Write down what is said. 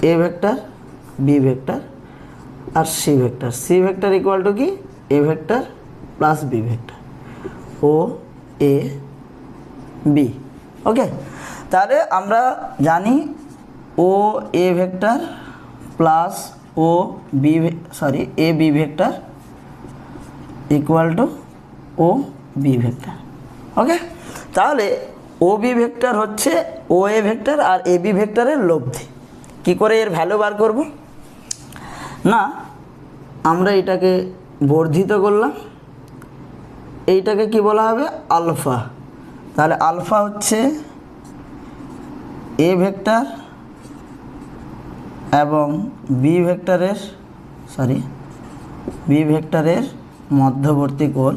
এ vector B vector আর C vector. C vector equal to কি A vector plus B vector, O A B. Okay, তাহলে আমরা জানি O A vector plus O B A B vector equal to O B vector. Okay, তাহলে O B vector হচ্ছে ও A vector R A B ভেক্টরের লব্ধি। কী করে এর value বার করব? না, আমরা এটাকে বর্ধিত করলাম, এইটাকে কি বলা হবে আলফা। তাহলে আলফা হচ্ছে এ ভেক্টর এবং বি ভেক্টরের মধ্যবর্তী কোণ